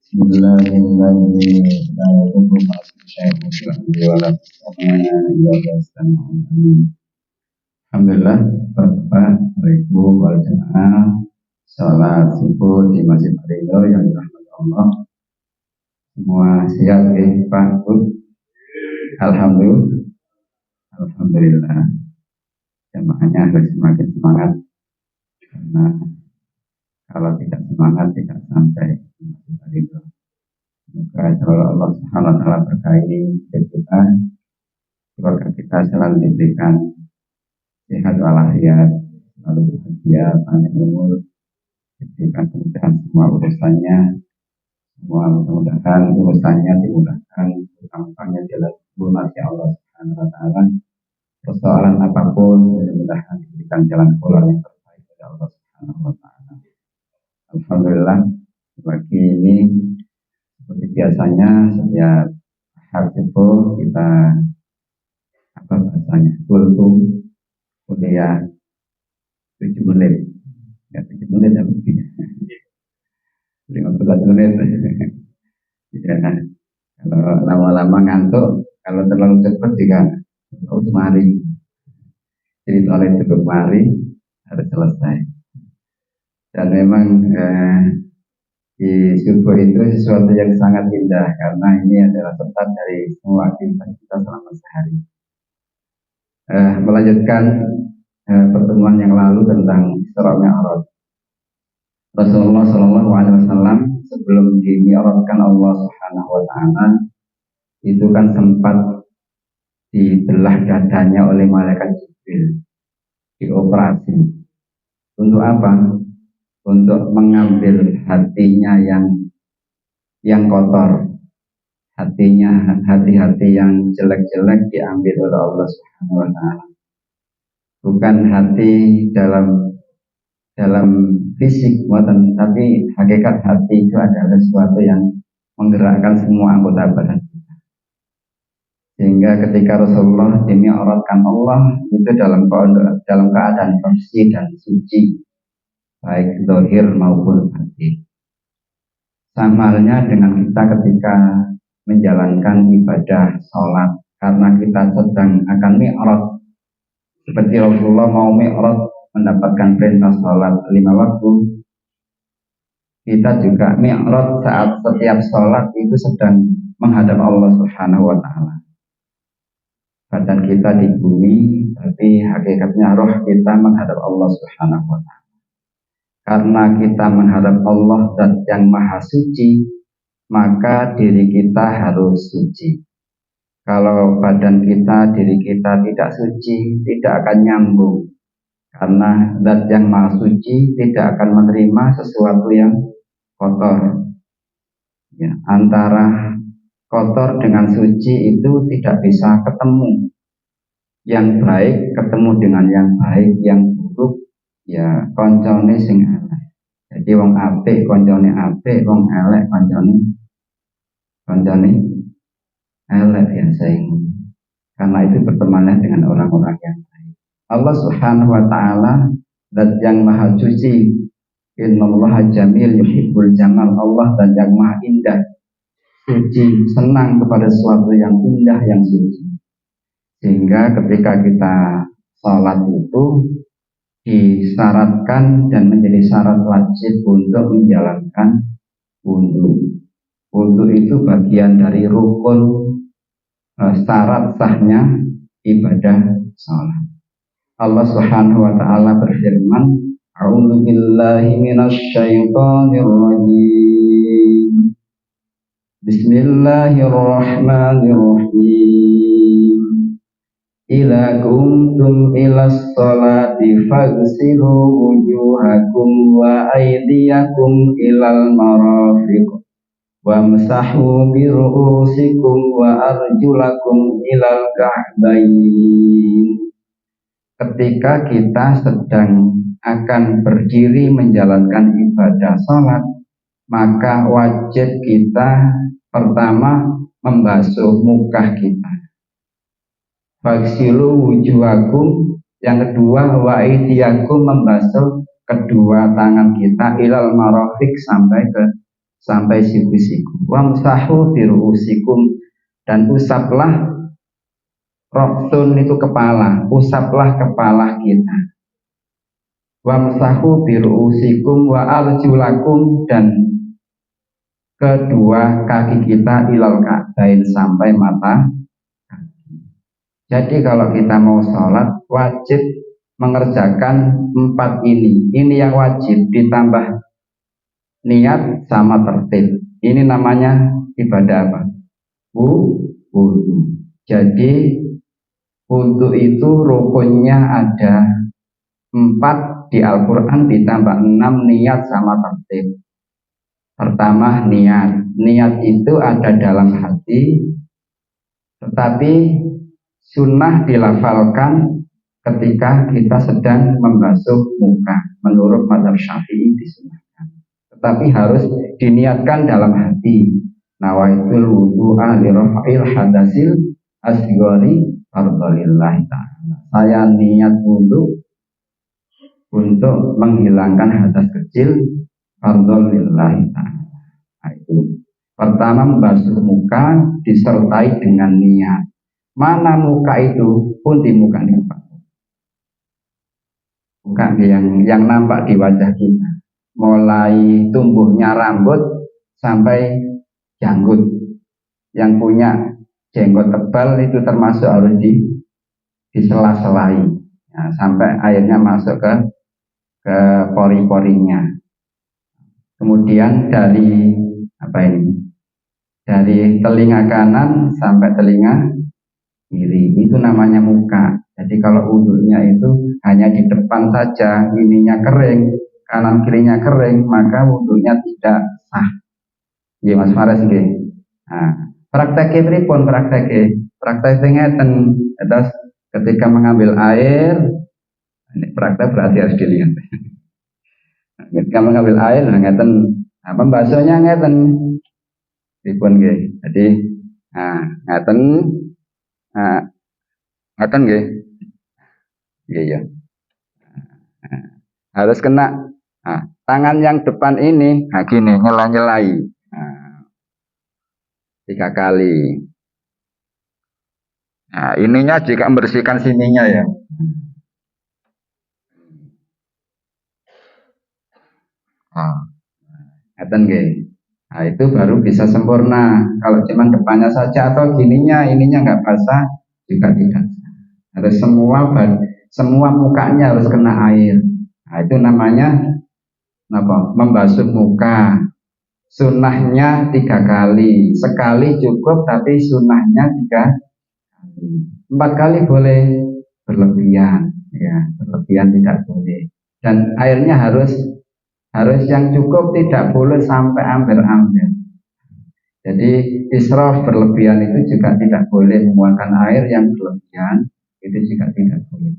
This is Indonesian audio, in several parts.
Bismillahirrahmanirrahim. Alhamdulillah, beribu wal jamaah salat subuh di Masjid Ridho yang dirahmati Allah. Semua siap Pak Bu? Alhamdulillah. Jamaahnya harus semakin semangat karena kalau tidak semangat tidak sampai di Masjid Ridho. Semoga selalu Allah Subhanahu wa Ta'ala berkahi kita, keluarga kita selalu diberikan sehat walafiat, selalu bahagia, panjang umur, diberikan kemudahan semua urusannya, semua mudah-mudahan urusannya dimudahkan, gampangnya jalan lunasi Allah Subhanahu wa Ta'ala. Persoalan apapun mudah-mudahan diberikan jalan keluar yang terbaik dari Allah Subhanahu wa Ta'ala. Alhamdulillah, pagi ini seperti biasanya setiap hari itu kita kuliah 7 menit ya 7 menit ya lebih 15 menit ya, kalau lama-lama ngantuk, kalau terlalu cepat juga harus mari, jadi oleh cukup mari harus selesai. Dan memang di subuh itu sesuatu yang sangat indah karena ini adalah tempat dari semua aktivitas kita selama sehari. Melanjutkan pertemuan yang lalu tentang Isra Mi'raj. Rasulullah SAW sebelum dimi'rajkan Allah Subhanahu wa Ta'ala itu kan sempat dibelah dadanya oleh malaikat Jibril, dioperasi. Untuk apa? Untuk mengambil hatinya yang kotor, hati-hati yang jelek-jelek diambil oleh Allah Subhanahu wa Ta'ala. Bukan hati dalam fisik, tapi hakikat hati itu adalah sesuatu yang menggerakkan semua anggota badan kita. Sehingga ketika Rasulullah dimi'rajkan Allah itu dalam keadaan bersih dan suci, baik zahir maupun batin. Sama halnya dengan kita ketika menjalankan ibadah sholat, karena kita sedang akan mi'raj. Seperti Rasulullah mau mi'raj mendapatkan perintah sholat 5 waktu, kita juga mi'raj saat setiap sholat itu sedang menghadap Allah Subhanahu wa Ta'ala. Badan kita di bumi, tapi hakikatnya roh kita menghadap Allah Subhanahu wa Ta'ala. Karena kita menghadap Allah Zat yang maha suci, maka diri kita harus suci. Kalau badan kita, diri kita tidak suci, tidak akan nyambung. Karena Zat yang maha suci tidak akan menerima sesuatu yang kotor. Ya, antara kotor dengan suci itu tidak bisa ketemu. Yang baik ketemu dengan yang baik, yang buruk ya koncone sing elek. Jadi wong apik koncone apik, wong elek koncone elek ya sayang. Karena itu bertemanlah dengan orang-orang yang baik. Allah Subhanahu wa Ta'ala Zat yang maha suci. Innallaha jamil yuhibbul jamal. Allah Zat yang maha indah, suci, senang kepada sesuatu yang indah, yang suci. Sehingga ketika kita sholat itu disyaratkan dan menjadi syarat wajib untuk menjalankan wudu. Wudu itu bagian dari rukun syarat sahnya ibadah sholat. Allah Subhanahu wa Ta'ala berfirman, A'udzu billahi minasy syaithanir rajim. Bismillahirrahmanirrahim. Ila kuntum ilas sholati fagsilu wujuhakum wa aydiyakum ilal marafiq wamsahu bi ru'usikum wa arjulakum ilal ka'bayn. Ketika kita sedang akan berdiri menjalankan ibadah sholat, maka wajib kita pertama membasuh muka kita. Fagsilu wujuhakum, yang kedua wa aydiyakum, membasuh kedua tangan kita ilal marafik sampai siku-siku. Wamsahu biruusikum, dan usaplah, roksun itu kepala, usaplah kepala kita. Wamsahu biruusikum wa arjulakum, dan kedua kaki kita ilal ka'bain sampai mata kaki. Jadi kalau kita mau sholat wajib mengerjakan 4 ini. Ini yang wajib, ditambah niat sama tertib. Ini namanya ibadah apa? Wudu. Jadi wudu itu rukunnya ada 4 di Al-Quran, ditambah 6 niat sama tertib. Pertama niat. Niat itu ada dalam hati, tetapi sunnah dilafalkan ketika kita sedang membasuh muka. Menurut mazhab Syafi'i disunnahkan, tetapi harus diniatkan dalam hati. Nawaitul wudu'a li rafa'il hadasil asghari fardhalillahi ta'ala. Saya niat wudu untuk menghilangkan hadas kecil fardhalillahi ta'ala. Nah, itu pertama membasuh muka disertai dengan niat. Mana muka itu? Pun di muka ini, muka yang nampak di wajah kita, mulai tumbuhnya rambut sampai janggut. Yang punya jenggot tebal itu termasuk harus disela-selai, nah, sampai airnya masuk ke pori-porinya. Kemudian dari dari telinga kanan sampai telinga kiri, itu namanya muka. Jadi kalau wudhunya itu hanya di depan saja, ininya kering, kanan kirinya kering, maka wudhunya tidak sah. Nggih Mas Faris nggih. Nah, praktek pripun praktek ngeten. Terus ketika mengambil air, ini praktek berarti harus dilihat. Ketika mengambil air ngeten, nah, pembasuhnya ngeten. Pripun nggih. Jadi ngeten. Ngeten nggih. Iya. Harus kena tangan yang depan ini, gini nyela-nyelai 3 kali. Nah, ininya jika membersihkan sininya ya. Ngeten nggih. Nah, itu baru bisa sempurna. Kalau cuma depannya saja atau ininya nggak basah juga tidak. Harus semua mukanya harus kena air. Nah, itu namanya apa? Membasuh muka. Sunnahnya 3 kali. Sekali cukup, tapi sunnahnya 3 kali. 4 kali boleh, berlebihan, ya berlebihan tidak boleh. Dan airnya harus yang cukup, tidak boleh sampai amber-amber. Jadi israf berlebihan itu juga tidak boleh, membuangkan air yang berlebihan itu juga tidak boleh.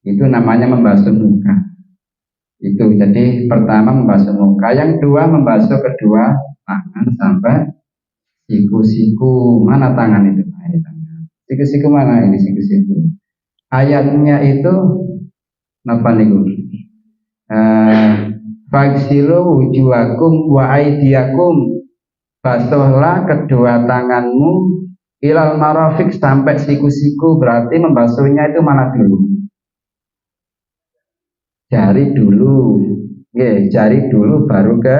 Itu namanya membasuh muka. Itu jadi pertama membasuh muka, yang kedua membasuh kedua tangan sampai siku-siku. Mana tangan itu? Siku-siku mana ini siku-siku? Ayatnya itu napa niku? Faghsilu wujuhakum wa aydiyakum, basuhlah kedua tanganmu ilal marafik sampai siku-siku. Berarti membasuhnya itu mana dulu? Jari dulu. Jari dulu baru ke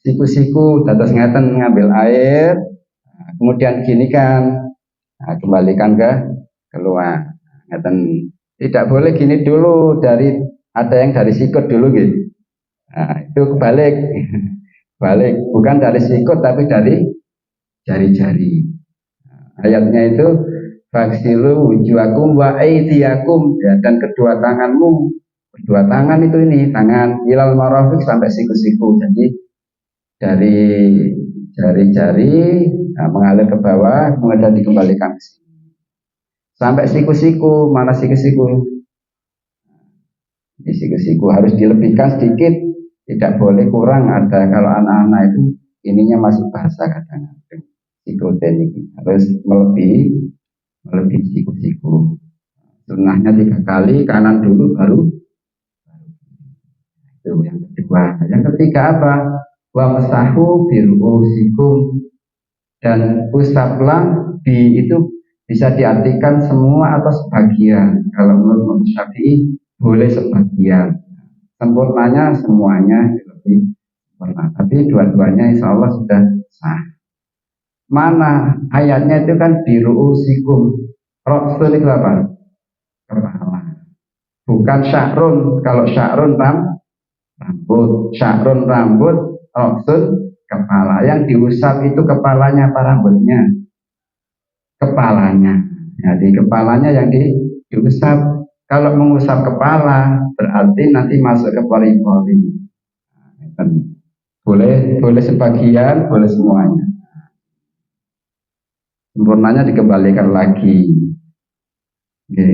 siku-siku. Terus ngeten ngambil air, kemudian gini kan, kembalikan ke keluar. Ngeten. Tidak boleh gini dulu, ada yang dari sikut dulu gitu. Nah, itu kebalik. Balik, bukan dari sikut tapi dari jari-jari. Ayatnya itu faghsilu wujuhakum wa aydiyakum, ya, dan kedua tanganmu. Kedua tangan itu ini, tangan ilal marafik sampai siku-siku. Jadi dari jari-jari mengalir ke bawah, kemudian dikembalikan ke sini. Sampai siku-siku, mana siku-siku? Di siku-siku harus dilebihkan sedikit, tidak boleh kurang. Ada kalau anak-anak itu ininya masih basah kadang-kadang, sikoten ini harus melebihi siku-siku. Sunnahnya 3 kali, kanan dulu baru. Itu yang kedua. Yang ketiga apa? Wa masahu birusikum, dan usaplah itu bisa diartikan semua atau sebagian. Kalau menurut Imam Syafi'i boleh sebagian. Sempurnanya semuanya lebih sempurna. Tapi dua-duanya insya Allah sudah sah. Mana ayatnya itu kan birusikum. Rasul itu apa? Kepala. Bukan syahrun. Kalau syahrun rambut. Syahrun rambut, rasul kepala. Yang diusap itu kepalanya apa rambutnya? Kepalanya. Jadi kepalanya yang diusap. Kalau mengusap kepala berarti nanti masuk ke pori-pori. Boleh sebagian, boleh semuanya. Sempurnanya dikembalikan lagi. Oke.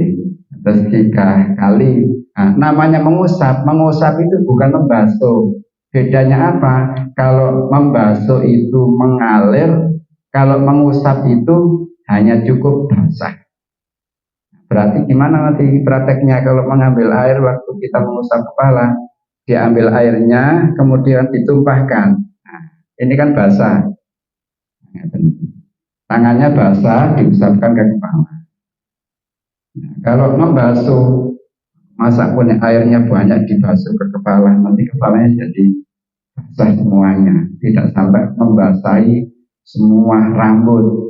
Terus 3 kali. Nah, namanya mengusap itu bukan membasuh. Bedanya apa? Kalau membasuh itu mengalir, kalau mengusap itu hanya cukup basah. Berarti gimana nanti prakteknya kalau mengambil air waktu kita mengusap kepala? Diambil airnya, kemudian ditumpahkan. Nah, ini kan basah. Tangannya basah, diusapkan ke kepala. Nah, kalau membasuh, masa pun airnya banyak dibasuh ke kepala, nanti kepalanya jadi basah semuanya. Tidak sampai membasahi semua rambut.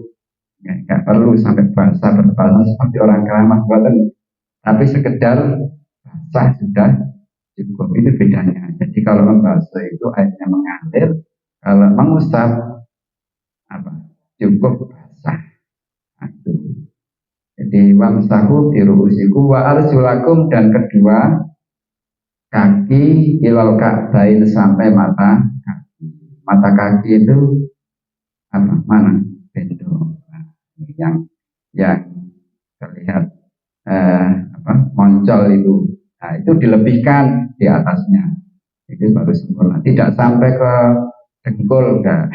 Nggak perlu sampai basah berbasah seperti orang keramas buatan, tapi sekedar basah sudah cukup. Itu bedanya. Jadi kalau membasuh itu airnya mengalir, kalau mengusap apa cukup basah. Jadi wamsahu biruusikum wa arjulakum, dan kedua kaki ilal ka'bain sampai mata kaki. Mata kaki itu apa? Mana? Bendo. Yang terlihat moncol itu. Nah, itu dilebihkan di atasnya. Itu baru sempurna. Tidak sampai ke dengkul, enggak.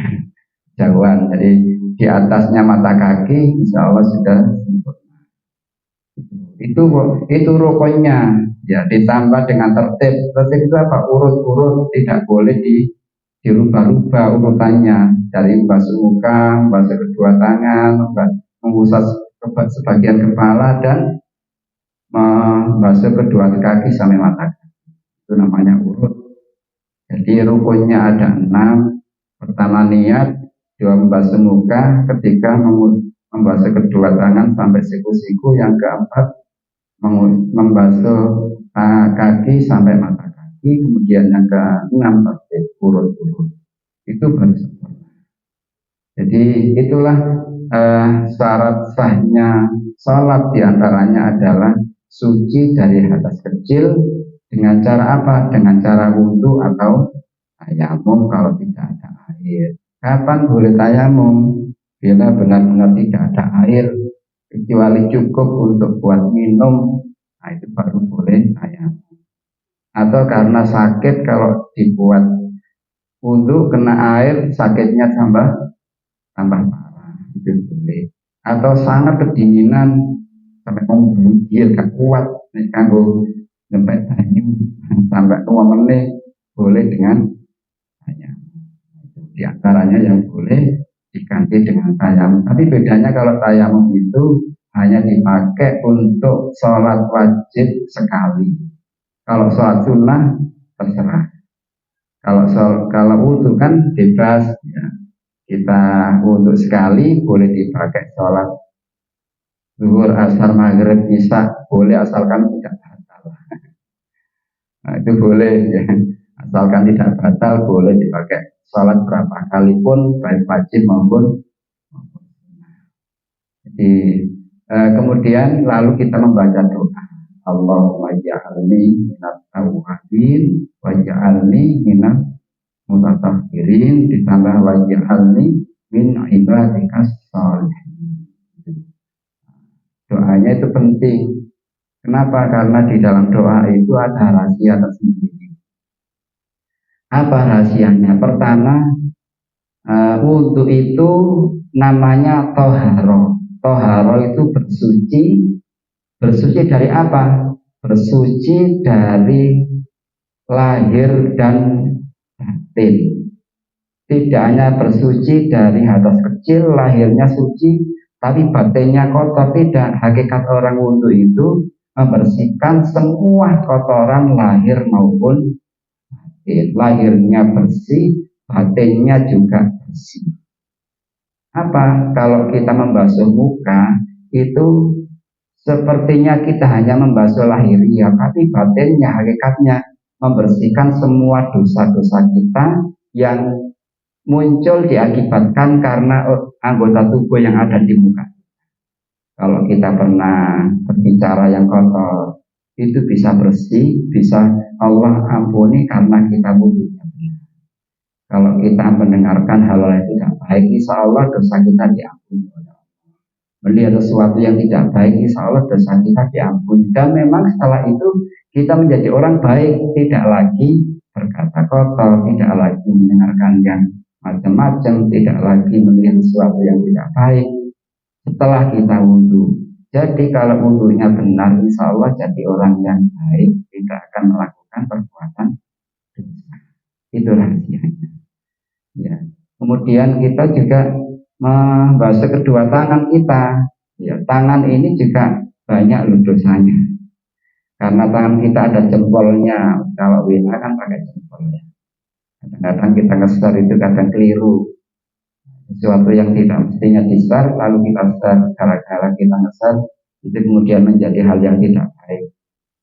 Jauhan. Jadi di atasnya mata kaki insya Allah sudah sempurna. Itu rukunnya, ya, ditambah dengan tertib itu apa? Urut-urut, tidak boleh dirubah-rubah urutannya, dari membasuh muka, membasuh kedua tangan, mengusap sebagian kepala, dan membasuh kedua kaki sampai mata kaki. Itu namanya urut. Jadi rukunnya ada 6. Pertama niat, 2 membasuh muka, ketiga membasuh kedua tangan sampai siku-siku, yang keempat membasuh kaki sampai mata kaki, kemudian yang ke-6 tertib urut-urut. Itu baru sempurna. Jadi itulah syarat sahnya sholat, diantaranya adalah suci dari hadas kecil. Dengan cara apa? Dengan cara wudhu atau tayamum kalau tidak ada air. Kapan boleh tayamum? Bila benar-benar tidak ada air, kecuali cukup untuk buat minum, nah itu baru boleh tayamum. Atau karena sakit, kalau dibuat wudhu kena air, sakitnya tambah parah, itu boleh. Atau sangat kedinginan sampai menggigil, gak kuat, nih kanggo sampai banyu sampai 2 menit, boleh dengan tayamum. Di antaranya yang boleh diganti dengan tayamum. Tapi bedanya kalau tayamum itu hanya dipakai untuk sholat wajib sekali. Kalau sholat sunnah terserah. Kalau wudhu kan bebas, ya. Kita wudhu sekali boleh dipakai sholat zuhur, asar, maghrib, isya, boleh asalkan tidak batal. Nah, itu boleh, ya. Asalkan tidak batal, boleh dipakai sholat berapa kali pun, baik wajib maupun sunnah. Jadi kemudian lalu kita membaca doa, Allahumma ja'alni minat tawwabin wa ja'alni minat mutatahhirin, ditambah wa ja'alni min ibadikas sholihin. Doanya itu penting. Kenapa? Karena di dalam doa itu ada rahasia tersendiri. Apa rahasianya? Pertama, wudhu itu namanya toharo. Toharo itu bersuci dari apa? Bersuci dari lahir dan batin. Tidak hanya bersuci dari hadas kecil, lahirnya suci, tapi batinnya kotor. Tidak, hakikat orang wudhu itu membersihkan semua kotoran lahir maupun batin. Lahirnya bersih, batinnya juga bersih. Apa? Kalau kita membasuh muka, itu sepertinya kita hanya membasuh lahiriah, tapi batinnya, hakikatnya membersihkan semua dosa-dosa kita yang muncul diakibatkan karena anggota tubuh yang ada di muka. Kalau kita pernah berbicara yang kotor, itu bisa bersih, bisa Allah ampuni karena kita wudhunya benar. Kalau kita mendengarkan hal-hal yang tidak baik, insya Allah dosa kita diampuni. Melihat sesuatu yang tidak baik, insya Allah dosa kita diampuni. Dan memang setelah itu kita menjadi orang baik, tidak lagi berkata kotor, tidak lagi mendengarkan yang macam-macam, tidak lagi melihat sesuatu yang tidak baik setelah kita wudhu. Jadi kalau wudhunya benar, insya Allah jadi orang yang baik, tidak akan melakukan perbuatan dosa. Itu rahasianya. Ya. Kemudian kita juga membasuh kedua tangan kita. Ya, tangan ini juga banyak loh dosanya. Karena tangan kita ada jempolnya. Kalau WA kan pakai jempolnya. Kadang-kadang kita nge-share itu kadang keliru. Sesuatu yang tidak mestinya di-share, lalu kita share gara-gara kita nge-share, itu kemudian menjadi hal yang tidak baik,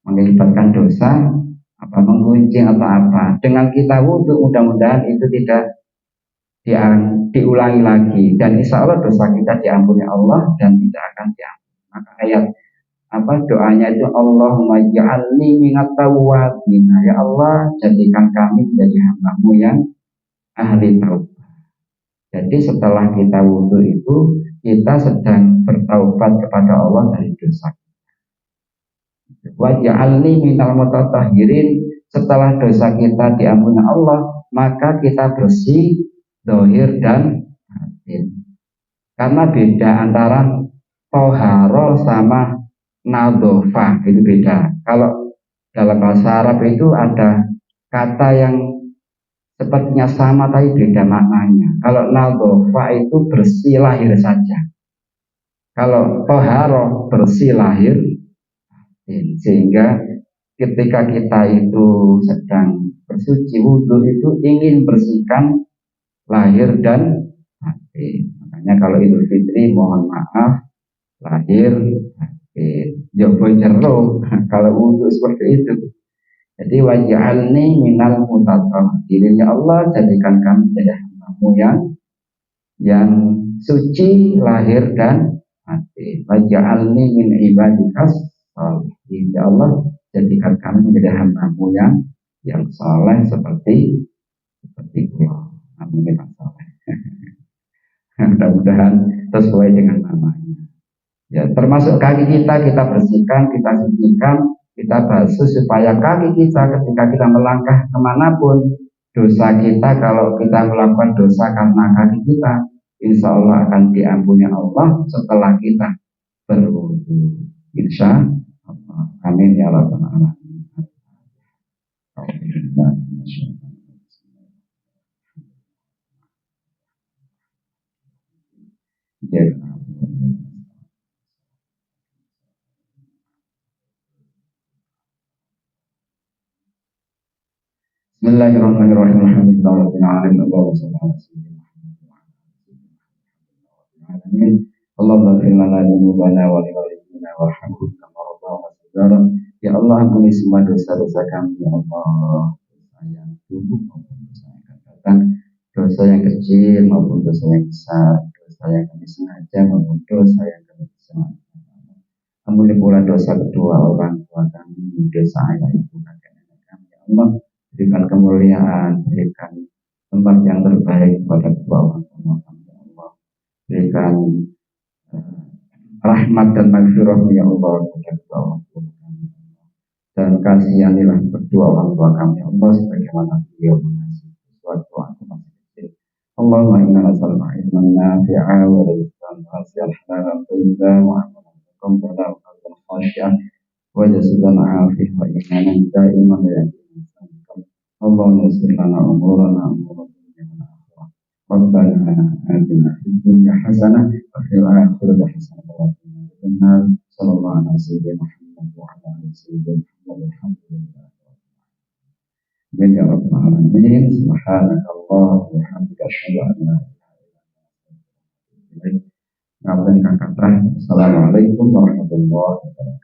mengakibatkan dosa, apa menggunjing atau apa. Dengan kita wudhu, mudah-mudahan itu tidak diulangi lagi, dan insya Allah dosa kita diampuni Allah dan tidak akan diampuni. Maka ayat doanya itu Allahumma ja'alni minat tawwabin. Ya Allah, jadikan kami menjadi hamba-Mu yang ahli taubat. Jadi setelah kita wudhu itu kita sedang bertaubat kepada Allah dari dosa. Wa ja'alni minal mutatahhirin. Setelah dosa kita diampuni Allah, maka kita bersih zahir dan batin. Karena beda antara toharo sama nadhofah, itu beda. Kalau dalam bahasa Arab itu ada kata yang sepertinya sama tapi beda maknanya. Kalau nadhofah itu bersih lahir saja. Kalau toharo bersih lahir, sehingga ketika kita itu sedang bersuci wudhu itu ingin bersihkan lahir dan batin. Makanya kalau Idul Fitri mohon maaf lahir batin. Jopo jero kalau wudhu seperti itu. Jadi waj'alni minal mutatahhirin. Ya Allah, jadikan kami menjadi hamba-Mu yang suci lahir dan batin. Waj'alni min ibadikas sholihin. Ya Allah, jadikan kami menjadi hamba-Mu yang saleh seperti Kula. Amin ya Allah. Mudah-mudahan sesuai dengan namanya. Ya, termasuk kaki kita bersihkan, kita sucikan, kita basuh supaya kaki kita ketika kita melangkah kemanapun, dosa kita kalau kita melakukan dosa karena kaki kita, insya Allah akan diampuni Allah setelah kita berwudu. Insya Allah. Amin ya rabbal alamin. Ya. Bismillahirrahmanirrahim. Alhamdulillahirabbil alamin. Allahumma shalli ala sayyidina Muhammad. Allahumma ighfir lana dzunubana wa li walidina warhamhum kama rabbawna shaghira. Ya Allah, ampuni semua dosa-dosa kami ya Allah. Dosa yang dulu maupun dosa yang akan datang, dosa yang kecil maupun dosa yang besar, dosa yang kami sengaja maupun dosa yang kami sengaja. Ampuni pula dosa kedua orang tua kami, dosa ayah ibu kakek nenek kami ya Allah. Berikan kemuliaan, berikan tempat yang terbaik kepada kedua orang tua kami ya Allah. Berikan rahmat dan maghfirah ya Allah kepada kedua orang tua kami ya Allah. Dan kasihanilah kedua orang tua kami ya Allah sebagaimana beliau mengasihi suatu waktu masih kecil. Allahumma inna nas'aluka ilman nafi'a wa rizqan wasi'an halalan thayyiban wa amalan mutaqabbalan wa qalban khashi'an wa jasadan 'afiyah wa imanan da'iman ya Allahumma yassir lana umurana umura dunya wal akhirah. Rabbana atina fid dunya hasanah wa fil akhirati hasanah wa qina adzaban nar. Sallallahu alaihi wasallam Muhammad wa ala alihi wasallam walhamdulillah. Amin ya rabbal alamin. Subhanakallahumma wa bihamdika asyhadu an la ilaha illa anta astaghfiruka wa atubu ilaik. Assalamualaikum warahmatullahi wabarakatuh.